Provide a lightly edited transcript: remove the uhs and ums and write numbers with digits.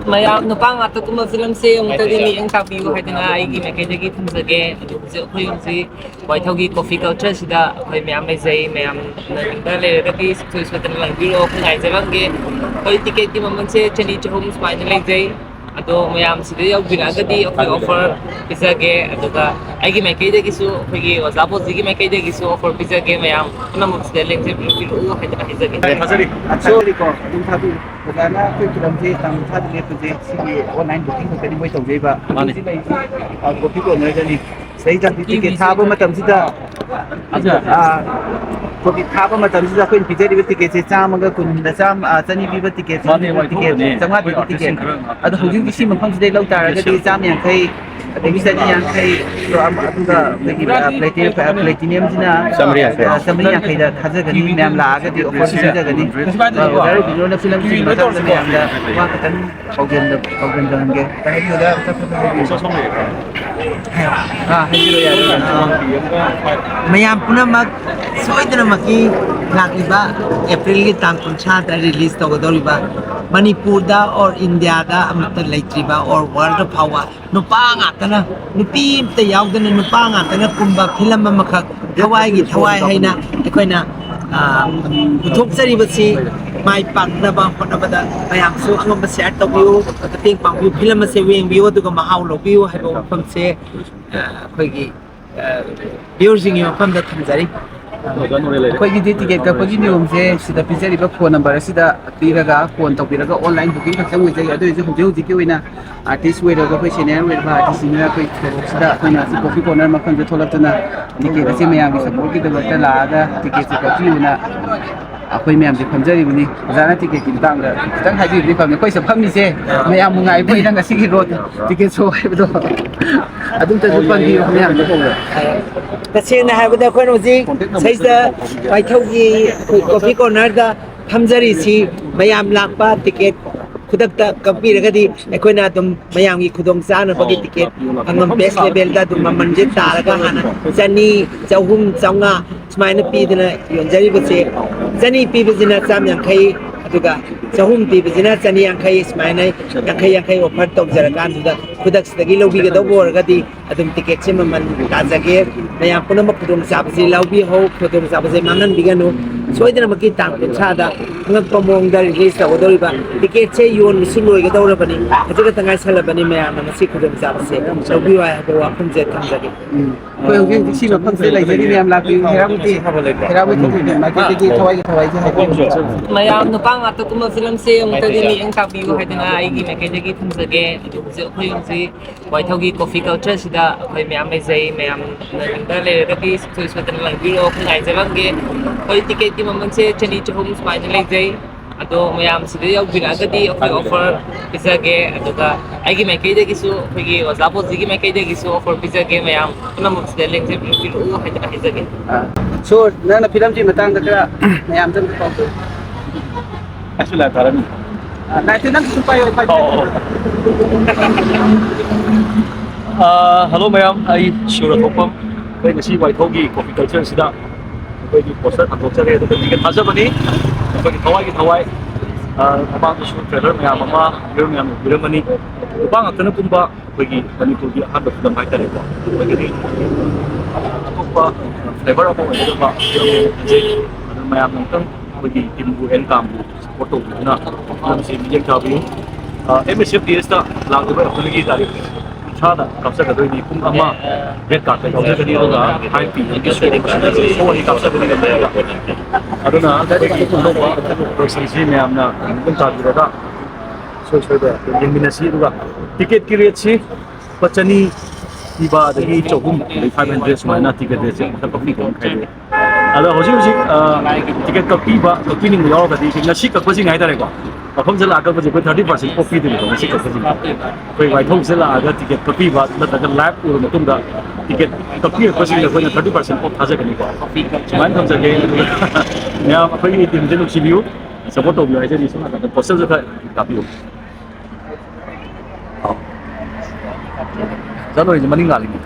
ꯃꯌꯥꯝ ꯅꯨꯄꯥ ꯉꯥꯛꯇ ꯀꯨꯝꯕ ꯐꯤꯂꯝꯁꯦ ꯑꯃꯨꯛꯇꯗꯤ ꯃꯤꯠꯌꯦꯡ ꯇꯥꯛꯄꯤꯌꯨ ꯍꯥꯏꯗꯅ ꯑꯩꯒꯤ ꯃꯥꯏꯀꯩꯗꯒꯤ ꯊꯝꯖꯒꯦ ꯑꯗꯨ ꯍꯧꯖꯤꯛ ꯑꯩꯈꯣꯏ ꯍꯧꯖꯤꯛ ꯋꯥꯏꯊꯧꯒꯤ ꯀꯣꯐꯤ ꯀꯜꯆꯔꯁꯤꯗ ꯑꯩꯈꯣꯏ ꯃꯌꯥꯝ ꯂꯩꯖꯩ ꯃꯌꯥꯝꯅ ꯌꯨꯝꯗ ꯂꯩꯔꯒꯗꯤ ꯁꯨꯡꯁꯣꯏ ꯁꯣꯏꯗꯅ ꯂꯥꯡꯕꯤꯔꯛꯑꯣ ꯑꯩꯈꯣꯏ ꯉꯥꯏꯖꯔꯝꯒꯦ ꯑꯩꯈꯣꯏ ꯇꯤꯀꯦꯠꯀꯤ ꯃꯃꯜꯁꯦ ꯆꯅꯤ ꯆꯍꯨꯝ ꯁꯨꯃꯥꯏꯅ ꯂꯩꯖꯩ ꯑꯗꯣ ꯃꯌꯥꯝ ꯁꯤꯗ ꯌꯧꯕꯤꯔꯛꯑꯒꯗꯤ ꯑꯩꯈꯣꯏ ꯑꯣꯐꯔ ꯄꯤꯖꯒꯦ ꯑꯗꯨꯒ ꯑꯩꯒꯤ ꯃꯥꯏꯀꯩꯗꯒꯤꯁꯨ ꯑꯩꯈꯣꯏꯒꯤ ꯑꯣꯖꯥ ꯄꯣꯖꯤꯒꯤ ꯃꯥꯏꯀꯩꯗꯒꯤꯁꯨ ꯑꯣꯐꯔ ꯄꯤꯖꯒꯦ ꯃꯌꯥꯝ ꯄꯨꯝꯅꯃꯛ ꯁꯤꯗ ꯂꯦꯡꯖꯕꯤꯔꯛꯎ ꯍꯥꯏꯗꯅ ꯍꯥꯏꯖꯒꯦ ꯊꯥꯖꯔꯤ ꯁꯣꯔꯤꯀꯣ ꯑꯗꯨꯝ ꯊꯥꯕꯤꯌꯨ ꯑꯣꯖꯥꯅ ꯑꯩꯈꯣꯏ ꯐꯤꯂꯝꯁꯦ ꯇꯥꯡ ꯀꯨꯟꯊ꯭ꯔꯥꯗ ꯂꯦꯞꯄꯁꯦ ꯁꯤꯒꯤ ꯑꯣꯟꯂꯥꯏꯟ ꯕꯨꯛꯀꯤꯡ ꯈꯛꯇꯅꯤ ꯃꯣꯏ ꯇꯧꯖꯩꯕ ꯍꯧꯖꯤꯛ ꯂꯩꯔꯤꯁꯤ ꯀꯣꯐꯤ ꯀꯣꯔꯅꯔꯗꯅꯤ ꯁꯤꯗꯩꯗ ꯇꯤꯀꯦꯠ ꯊꯥꯕ ꯃꯇꯝꯁꯤꯗ ꯀꯣꯐꯤ ꯊꯥꯕ ꯃꯇꯝꯁꯤꯗ ꯑꯩꯈꯣꯏꯅ ꯄꯤꯖꯔꯤꯕ ꯇꯤꯀꯦꯠꯁꯦ ꯆꯥꯝꯃꯒ ꯀꯨꯟꯗ ꯆꯅꯤ ꯄꯤꯕ ꯇꯤꯀꯦꯠ ꯇꯤꯀꯦꯠ ꯆꯥꯝꯃꯉꯥ ꯄꯤꯕ ꯇꯤꯀꯦꯠ ꯑꯗꯣ ꯍꯧꯖꯤꯛꯇꯤ ꯁꯤ ꯃꯐꯝꯁꯤꯗꯩ ꯂꯧ ꯇꯥꯔꯒꯗꯤ ꯆꯥꯝꯃ ꯌꯥꯡꯈꯩ ꯑꯗꯒꯤ ꯆꯅꯤ ꯌꯥꯡꯈꯩ ꯑꯗꯨꯒ ꯑꯩꯈꯣꯏꯒꯤ ꯄ꯭ꯂꯦꯇꯤꯅꯤꯌꯝꯁꯤꯅ ꯆꯥꯝꯃꯔꯤ ꯌꯥꯡꯈꯩꯗ ꯊꯥꯖꯒꯅꯤ ꯃꯌꯥꯝ ꯂꯥꯛꯑꯒꯗꯤ ꯑꯣꯐꯔ ꯄꯤꯖꯒꯅꯤ ꯑꯣꯖꯥ ꯔꯣꯕꯤꯟꯗ꯭ꯔꯣꯅ ꯐꯤꯂꯝꯁꯤꯒꯤ ꯃꯇꯥꯡꯗ ꯃꯌꯥꯝꯗ ꯋꯥ ꯈꯤꯇꯪ ꯄꯥꯎꯖꯦꯜꯍꯟꯒꯦ ꯍꯥꯏꯕꯤꯌꯨꯗ ꯍꯥꯏꯕꯤꯔꯣ ꯌꯥꯔꯦ ꯃꯌꯥꯝ ꯄꯨꯝꯅꯃꯛ ꯁꯣꯏꯗꯅꯃꯛꯀꯤ ꯂꯥꯛꯂꯤꯕ ꯑꯦꯄ꯭ꯔꯤꯜꯒꯤ ꯇꯥꯡ 30ꯗ ꯔꯤꯂꯤꯖ ꯇꯧꯒꯗꯧꯔꯤꯕ ꯃꯅꯤꯄꯨꯔꯗ ꯑꯣꯔ ꯏꯟꯗꯤꯌꯥꯗ ꯑꯃꯠꯇ ꯂꯩꯇ꯭ꯔꯤꯕ ꯑꯣꯔ ꯋꯥꯔꯜꯗ ꯐꯥꯎꯕ ꯅꯨꯄꯥ ꯉꯥꯛꯇꯅ ꯅꯨꯄꯤ ꯑꯃꯇ ꯌꯥꯎꯗꯅ ꯅꯨꯄꯥ ꯉꯥꯛꯇꯅ ꯀꯨꯝꯕ ꯐꯤꯂꯝ ꯑꯃꯈꯛ ꯊꯋꯥꯏꯒꯤ ꯊꯋꯥꯏ ꯍꯥꯏꯅ ꯑꯩꯈꯣꯏꯅ ꯄꯨꯊꯣꯛꯆꯔꯤꯕꯁꯤ ꯃꯥꯏ ꯄꯥꯛꯅꯕ ꯍꯣꯠꯅꯕꯗ ꯃꯌꯥꯝꯁꯨ ꯑꯉꯝꯕ ꯁꯤꯌꯔ ꯇꯧꯕꯤꯌꯨ ꯃꯇꯦꯡ ꯄꯥꯡꯕꯤꯌꯨ ꯐꯤꯂꯝ ꯑꯁꯤ ꯌꯦꯡꯕꯤꯌꯨ ꯑꯗꯨꯒ ꯃꯍꯥꯎ ꯂꯧꯕꯤꯌꯨ ꯍꯥꯏꯕ ꯋꯥꯐꯝꯁꯦ ꯑꯩꯈꯣꯏꯒꯤ ꯚ꯭ꯌꯨꯔꯁꯤꯡꯒꯤ ꯃꯐꯝꯗ ꯊꯝꯖꯔꯤ ꯑꯩꯈꯣꯏꯒꯤꯗꯤ ꯇꯤꯀꯦꯠ ꯀꯛꯄꯒꯤ ꯅꯤꯌꯣꯝꯁꯦ ꯁꯤꯗ ꯄꯤꯖꯔꯤꯕ ꯐꯣꯟ ꯅꯝꯕꯔ ꯑꯁꯤꯗ ꯄꯤꯔꯒ ꯐꯣꯟ ꯇꯧꯕꯤꯔꯒ ꯑꯣꯟꯂꯥꯏꯟ ꯕꯨꯀꯤꯡ ꯈꯛꯇꯪ ꯑꯣꯏꯖꯩ ꯑꯗꯨ ꯑꯣꯏꯔꯁꯨ ꯍꯧꯖꯤꯛ ꯍꯧꯖꯤꯛꯀꯤ ꯑꯣꯏꯅ ꯑꯥꯔꯇꯤꯁ ꯑꯣꯏꯔꯒ ꯑꯩꯈꯣꯏ ꯁꯦꯅꯤꯌꯔ ꯑꯣꯏꯔꯕ ꯑꯥꯔꯇꯤꯁꯁꯤꯡꯅ ꯑꯩꯈꯣꯏ ꯁꯣꯔꯣꯛꯁꯤꯗ ꯑꯩꯈꯣꯏꯅ ꯀꯣꯐꯤ ꯀꯣꯔꯅꯔ ꯃꯐꯝꯗ ꯊꯣꯛꯂꯛꯇꯨꯅ ꯇꯤꯀꯦꯠ ꯑꯁꯤ ꯃꯌꯥꯝꯒꯤ ꯁꯄꯣꯔꯠꯀꯤꯗꯃꯛꯇ ꯂꯥꯛꯑꯒ ꯇꯤꯀꯦꯠꯁꯦ ꯀꯛꯄꯤꯌꯨꯅ ꯑꯩꯈꯣꯏ ꯃꯌꯥꯝꯁꯦ ꯐꯝꯖꯔꯤꯕꯅꯤ ꯑꯣꯖꯥꯅ ꯇꯤꯀꯦꯠꯀꯤ ꯃꯇꯥꯡꯗ ꯈꯤꯇꯪ ꯍꯥꯏꯕꯤꯔꯗꯤ ꯐꯝꯅꯤ ꯑꯩꯈꯣꯏ ꯐꯝꯃꯤꯁꯦ ꯃꯌꯥꯝ ꯅꯨꯡꯉꯥꯏꯕ ꯑꯣꯏꯅ ꯉꯁꯤꯒꯤ ꯔꯣꯠ ꯇꯤꯀꯦꯠ ꯁꯣ ꯍꯥꯏꯕꯗꯣ ꯑꯗꯨꯝꯇꯁꯨ ꯄꯟꯕꯤꯌꯨ ꯃꯌꯥꯝꯗ ꯇꯁꯦꯡꯅ ꯍꯥꯏꯕꯗ ꯑꯩꯈꯣꯏꯅ ꯍꯧꯖꯤꯛ ꯁꯩꯁꯤꯗ ꯋꯥꯏꯊꯧꯒꯤ ꯀꯣꯐꯤ ꯀꯣꯔꯅꯔꯗ ꯐꯝꯖꯔꯤꯁꯤ ꯃꯌꯥꯝ ꯂꯥꯛꯄ ꯇꯤꯀꯦꯠ ꯈꯨꯗꯛꯇ ꯀꯛꯄꯤꯔꯒꯗꯤ ꯑꯩꯈꯣꯏꯅ ꯑꯗꯨꯝ ꯃꯌꯥꯝꯒꯤ ꯈꯨꯗꯣꯡ ꯆꯥꯅꯕꯒꯤ ꯇꯤꯀꯦꯠ ꯐꯪꯐꯝ ꯕꯦꯁ ꯂꯦꯚꯦꯜꯗ ꯑꯗꯨꯝ ꯃꯃꯜꯁꯦ ꯇꯥꯔꯒ ꯍꯥꯟꯅ ꯆꯅꯤ ꯆꯍꯨꯝ ꯆꯥꯝꯃꯉꯥ ꯁꯨꯃꯥꯏꯅ ꯄꯤꯗꯅ ꯌꯣꯟꯖꯔꯤꯕꯁꯦ ꯆꯅꯤ ꯄꯤꯕꯁꯤꯅ 150 ꯑꯗꯨꯒ ꯆꯍꯨꯝ ꯄꯤꯕꯁꯤꯅ 150 ꯁꯨꯃꯥꯏꯅ ꯌꯥꯡꯈꯩ ꯑꯣꯐꯔ ꯇꯧꯖꯔꯀꯥꯟꯁꯤꯗ ꯈꯨꯗꯛꯁꯤꯗꯒꯤ ꯂꯧꯕꯤꯒꯗꯧꯕ ꯑꯣꯏꯔꯒꯗꯤ ꯑꯗꯨꯝ ꯇꯤꯀꯦꯠꯁꯦ ꯃꯃꯜ ꯇꯥꯖꯒꯦ ꯃꯌꯥꯝ ꯄꯨꯝꯅꯃꯛ ꯈꯨꯗꯣꯡꯆꯥꯕꯁꯤ ꯂꯧꯕꯤꯍꯧ ꯈꯨꯗꯣꯡꯆꯥꯕꯁꯦ ꯃꯥꯡꯍꯟꯕꯤꯒꯅꯨ ꯁꯣꯏꯗꯅꯃꯛꯀꯤ ꯇꯥꯡ 30ꯗ ꯑꯉꯛꯄ ꯃꯑꯣꯡꯗ ꯔꯤꯂꯤꯖ ꯇꯧꯒꯗꯧꯔꯤꯕ ꯇꯤꯀꯦꯠꯁꯦ ꯌꯣꯟꯕꯁꯨ ꯂꯣꯏꯒꯗꯧꯔꯕꯅꯤ ꯈꯖꯤꯛ ꯈꯛꯇ ꯉꯥꯏꯁꯜꯂꯕꯅꯤ ꯃꯌꯥꯝꯅ ꯃꯁꯤ ꯈꯨꯗꯣꯡꯆꯥꯕꯁꯦ ꯂꯧꯕꯤꯌꯨ ꯍꯥꯏꯕ ꯋꯥꯐꯝꯁꯦ ꯊꯝꯖꯒꯦ ꯑꯩꯈꯣꯏ ꯍꯧꯖꯤꯛ ꯍꯧꯖꯤꯛ ꯁꯤ ꯃꯐꯝꯁꯤꯗ ꯂꯩꯖꯔꯤ ꯃꯌꯥꯝ ꯂꯥꯛꯄꯤꯌꯨ ꯍꯦꯔꯥꯕꯨꯇꯤ ꯃꯥꯏꯀꯩꯗꯒꯤ ꯊꯋꯥꯏꯒꯤ ꯊꯋꯥꯏꯁꯦ ꯍꯥꯏꯕꯤꯌꯨ ꯃꯌꯥꯝ ꯅꯨꯄꯥ ꯉꯥꯛꯇ ꯀꯨꯝꯕ ꯐꯤꯂꯝꯁꯦ ꯑꯃꯨꯛꯇꯗꯤ ꯃꯤꯠꯌꯦꯡ ꯇꯥꯛꯄꯤꯌꯨ ꯍꯥꯏꯗꯅ ꯑꯩꯒꯤ ꯃꯥꯏꯀꯩꯗꯒꯤ ꯊꯝꯖꯒꯦ ꯑꯗꯨ ꯍꯧꯖꯤꯛ ꯑꯩꯈꯣꯏ ꯍꯧꯖꯤꯛ ꯋꯥꯏꯊꯧꯒꯤ ꯀꯣꯐꯤ ꯀꯜꯆꯔꯁꯤꯗ ꯑꯩꯈꯣꯏ ꯃꯌꯥꯝ ꯂꯩꯖꯩ ꯃꯌꯥꯝꯅ ꯌꯨꯝꯗ ꯂꯩꯔꯒꯗꯤ ꯁꯨꯡꯁꯣꯏ ꯁꯣꯏꯗꯅ ꯂꯥꯡꯕꯤꯔꯛꯑꯣ ꯑꯩꯈꯣꯏ ꯉꯥꯏꯖꯔꯝꯒꯦ ꯑꯩꯈꯣꯏ ꯇꯤꯀꯦꯠꯀꯤ ꯃꯃꯜꯁꯦ ꯆꯅꯤ ꯆꯍꯨꯝ ꯁꯨꯃꯥꯏꯅ ꯂꯩꯖꯩ ꯑꯗꯣ ꯃꯌꯥꯝ ꯁꯤꯗ ꯌꯧꯕꯤꯔꯛꯑꯒꯗꯤ ꯑꯩꯈꯣꯏ ꯑꯣꯐꯔ ꯄꯤꯖꯒꯦ ꯑꯗꯨꯒ ꯑꯩꯒꯤ ꯃꯥꯏꯀꯩꯗꯒꯤꯁꯨ ꯑꯩꯈꯣꯏꯒꯤ ꯑꯣꯖꯥ ꯄꯣꯖꯤꯒꯤ ꯃꯥꯏꯀꯩꯗꯒꯤꯁꯨ ꯑꯣꯐꯔ ꯄꯤꯖꯒꯦ ꯃꯌꯥꯝ ꯄꯨꯝꯅꯃꯛ ꯁꯤꯗ ꯂꯦꯡꯖꯕꯤꯔꯛꯎ ꯍꯥꯏꯗꯅ ꯍꯥꯏꯖꯒꯦ ꯁꯣ ꯅꯪꯅ ꯐꯤꯂꯝꯁꯤ ꯃꯇꯥꯡꯗ ꯈꯔ ꯃꯌꯥꯝꯗ ꯑꯝꯇ ꯄꯥꯎꯖꯦꯜ ꯑꯩꯁꯨ ꯂꯥꯏ ꯇꯥꯔꯝꯃꯤ ꯂꯥꯏꯠꯇꯨ ꯅꯪ ꯁꯨꯝ ꯄꯥꯏꯌꯣ ꯍꯜꯂꯣ ꯃꯌꯥꯝ ꯑꯩ ꯁꯤꯔꯣ ꯊꯣꯛꯐꯝ ꯑꯩꯈꯣꯏ ꯉꯁꯤ ꯋꯥꯏꯊꯧꯒꯤ ꯀꯣꯐꯤ ꯀꯜꯆꯔꯁꯤꯗ ꯑꯩꯈꯣꯏꯒꯤ ꯄꯣꯁꯇꯔ ꯍꯥꯡꯗꯣꯛꯆꯔꯦ ꯑꯗꯨꯒ ꯇꯤꯀꯦꯠ ꯊꯥꯖꯕꯅꯤ ꯑꯩꯈꯣꯏꯒꯤ ꯊꯋꯥꯏꯒꯤ ꯊꯋꯥꯏ ꯃꯃꯥꯡꯗꯁꯨ ꯇ꯭ꯔꯦꯂꯔ ꯃꯌꯥꯝ ꯑꯃ ꯚꯤꯗꯤꯑꯣ ꯃꯌꯥꯝ ꯎꯕꯤꯔꯝꯃꯅꯤ ꯅꯨꯄꯥ ꯉꯥꯛꯇꯅ ꯀꯨꯝꯕ ꯑꯩꯈꯣꯏꯒꯤ ꯃꯅꯤꯄꯨꯔꯒꯤ ꯑꯍꯥꯟꯕ ꯐꯤꯂꯝ ꯍꯥꯏꯇꯥꯔꯦꯀꯣ ꯑꯩꯈꯣꯏꯒꯤꯗꯤ ꯑꯇꯣꯞꯄ ꯐ꯭ꯂꯦꯚꯔ ꯑꯃ ꯑꯣꯏꯒꯗꯕ ꯐꯤꯂꯝ ꯈꯟꯖꯩ ꯑꯗꯨꯅ ꯃꯌꯥꯝꯅ ꯑꯃꯨꯛꯇꯪ ꯑꯩꯈꯣꯏꯒꯤ ꯇꯤꯝꯕꯨ ꯑꯦꯟ ꯀꯥꯝꯕꯨ ꯁꯞꯄꯣꯔꯠ ꯇꯧꯕꯤꯗꯨꯅ ꯐꯤꯂꯝꯁꯤ ꯃꯤꯠꯌꯦꯡ ꯇꯥꯕꯤꯌꯨ MSFDSꯇ ꯂꯥꯛꯂꯤꯕ ꯑꯦꯄ꯭ꯔꯤꯜꯒꯤ ꯇꯥꯔꯤꯛ 30ꯗ ꯀꯥꯞꯆꯒꯗꯣꯏꯅꯤ ꯄꯨꯡ 1 ꯔꯦꯗ ꯀꯥꯔꯄꯦꯠ ꯌꯥꯎꯖꯒꯅꯤ ꯑꯗꯨꯒ 5 PM ꯁꯣ ꯑꯅꯤ ꯀꯥꯞꯆꯒꯅꯤ ꯑꯗꯨꯅ ꯑꯩꯈꯣꯏꯒꯤ ꯑꯅꯧꯕ ꯄ꯭ꯔꯣꯗꯛꯁꯟꯁꯤ ꯃꯌꯥꯝꯅ ꯑꯗꯨꯝ ꯇꯥꯕꯤꯔꯒ ꯁꯣꯏꯗ ꯌꯦꯡꯃꯤꯟꯅꯁꯤ ꯑꯗꯨꯒ ꯇꯤꯀꯦꯠꯀꯤ ꯔꯦꯠꯁꯤ ꯂꯨꯄꯥ 200 ꯄꯤꯕ ꯑꯗꯒꯤ 300 ꯑꯗꯒꯤ 500 ꯁꯨꯃꯥꯏꯅ ꯇꯤꯀꯦꯠ ꯔꯦꯠꯁꯦ ꯑꯃꯨꯛꯇ ꯀꯛꯄꯤꯒꯅꯤ ꯈꯥꯏꯗꯣꯛꯑꯦ ꯑꯗꯣ ꯍꯧꯖꯤꯛ ꯇꯤꯀꯦꯠ ꯀꯛꯄꯤꯅꯤꯡꯕ ꯌꯥꯎꯔꯒꯗꯤ ꯉꯁꯤ ꯀꯛꯄꯁꯤꯡ ꯍꯥꯏꯇꯥꯔꯦꯀꯣ ꯃꯐꯝꯁꯦ ꯂꯥꯛꯀꯛꯄꯁꯦ ꯑꯩꯈꯣꯏ 30% ꯑꯣꯐ ꯄꯤꯗꯣꯏꯅꯤꯀꯣ ꯉꯁꯤ ꯀꯛꯄꯁꯤꯡ ꯑꯩꯈꯣꯏ ꯋꯥꯏꯊꯧꯁꯦ ꯂꯥꯛꯑꯒ ꯇꯤꯀꯦꯠ ꯀꯛꯄꯤꯕ ꯅꯠꯇ꯭ꯔꯒ ꯂꯥꯏꯚ ꯎꯔꯕ ꯃꯇꯨꯡꯗ ꯇꯤꯀꯦꯠ ꯀꯛꯄꯤꯔꯛꯄꯁꯤꯡꯗ ꯑꯩꯈꯣꯏꯅ 30% ꯑꯣꯐ ꯊꯥꯖꯒꯅꯤꯀꯣ ꯁꯨꯃꯥꯏꯅ ꯊꯝꯖꯒꯦ ꯑꯗꯨꯒ ꯃꯌꯥꯝ ꯑꯩꯈꯣꯏꯒꯤ ꯇꯤꯝꯁꯦ ꯅꯨꯡꯁꯤꯕꯤꯌꯨ ꯁꯞꯄꯣꯔꯠ ꯇꯧꯕꯤꯌꯨ ꯍꯥꯏꯖꯔꯤ ꯁꯣꯝ ꯅꯥꯀꯟꯗ ꯄꯣꯁꯇꯔꯁꯨ ꯈꯔ ꯀꯥꯞꯄꯤꯌꯨ ꯆꯠꯂꯣꯏꯁꯦ ꯃꯅꯤꯡ ꯂꯥꯜꯂꯤꯅꯤ